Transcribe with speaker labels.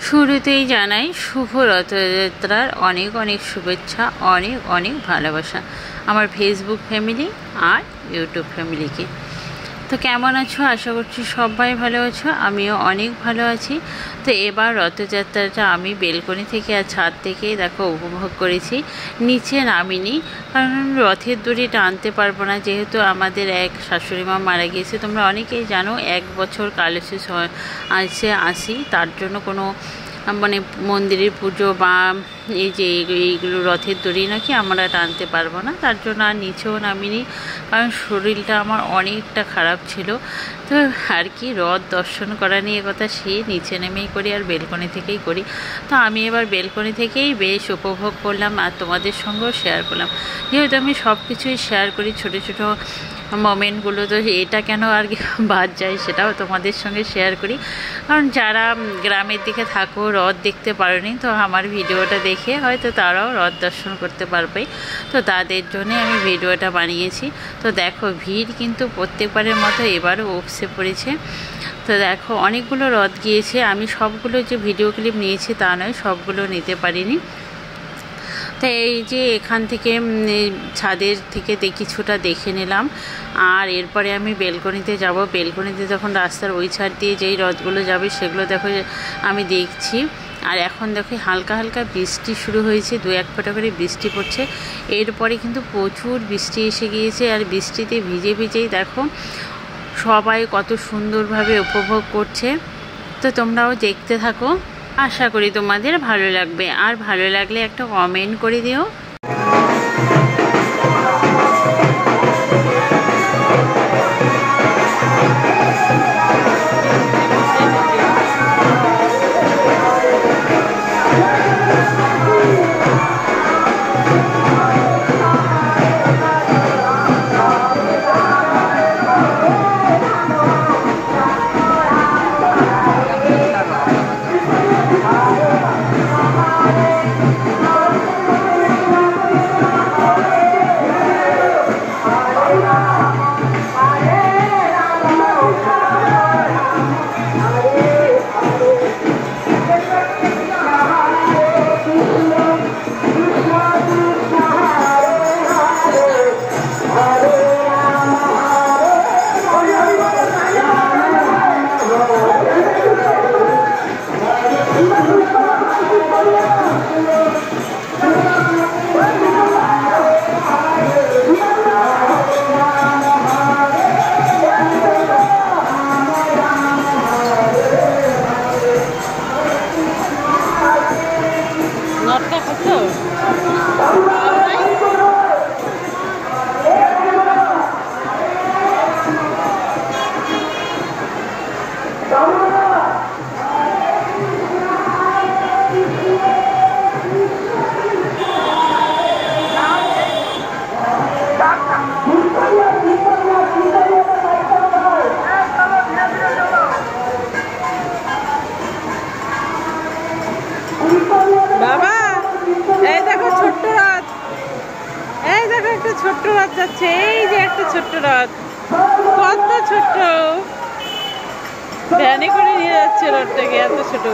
Speaker 1: শুরুতেই জানাই শুভ রথযাত্রার অনেক অনেক শুভেচ্ছা, অনেক অনেক ভালোবাসা আমার ফেসবুক ফ্যামিলি আর ইউটিউব ফ্যামিলিকে। তো কেমন আছো? আশা করছি সবাই ভালো আছো, আমিও অনেক ভালো আছি। তো এবার রথযাত্রাটা আমি বেলকনি থেকে আর ছাদ থেকেই দেখো উপভোগ করেছি, নিচে নামিনি, কারণ রথের দড়ি টানতে পারবো না, যেহেতু আমাদের এক শাশুড়ি মা মারা গিয়েছে। তোমরা অনেকেই জানো 1 বছর কালশেষ আসি, তার জন্য কোনো মানে মন্দিরের পুজো বা এই যে এইগুলো রথের দড়ি নাকি আমরা টানতে পারবো না, তার জন্য আর নিচেও নামিনি, কারণ শরীরটা আমার অনেকটা খারাপ ছিল। তো আর কি, রথ দর্শন করা নিয়ে কথা, সে নিচে নেমেই করি আর বেলকনি থেকেই করি। তো আমি এবার বেলকনি থেকেই বেশ উপভোগ করলাম আর তোমাদের সঙ্গেও শেয়ার করলাম। যেহেতু আমি সব কিছুই শেয়ার করি, ছোটো ছোটো মোমেন্টগুলো, তো এটা কেন আর কি বাদ যায়, সেটাও তোমাদের সঙ্গে শেয়ার করি। কারণ যারা গ্রামের দিকে থাকো, রথ দেখতে পারোনি, তো আমার ভিডিওটা দেখে হয়তো তারাও রথ দর্শন করতে পারবে, তো তাদের জন্যে আমি ভিডিওটা বানিয়েছি। তো দেখো ভিড় কিন্তু প্রত্যেকবারের মতো এবারও উপসে পড়েছে। তো দেখো অনেকগুলো রথ গিয়েছে, আমি সবগুলো যে ভিডিও ক্লিপ নিয়েছি তা নয়, সবগুলো নিতে পারিনি। তো এই যে এখান থেকে ছাদের থেকে কিছুটা দেখে নিলাম, আর এরপরে আমি বেলকনিতে যাব। বেলকনিতে যখন রাস্তার ওই ছাড় দিয়ে যেই রথগুলো যাবে সেগুলো দেখো আমি দেখছি। আর এখন দেখো হালকা হালকা বৃষ্টি শুরু হয়েছে, 2-1 ফোঁটা করে বৃষ্টি পড়ছে। এরপরে কিন্তু প্রচুর বৃষ্টি এসে গিয়েছে, আর বৃষ্টিতে ভিজে ভিজেই দেখো সবাই কত সুন্দরভাবে উপভোগ করছে। তো তোমরাও দেখতে থাকো, আশা করি তোমাদের ভালো লাগবে, আর ভালো লাগলে একটা কমেন্ট করে দিও। বাবা এই দেখো ছোট্ট রথ, এই দেখো একটা ছোট্ট রথ যাচ্ছে, এই যে একটা ছোট্ট রথ, কত ছোট্ট, ভ্যানে করে নিয়ে যাচ্ছে রথটাকে, এত ছোট।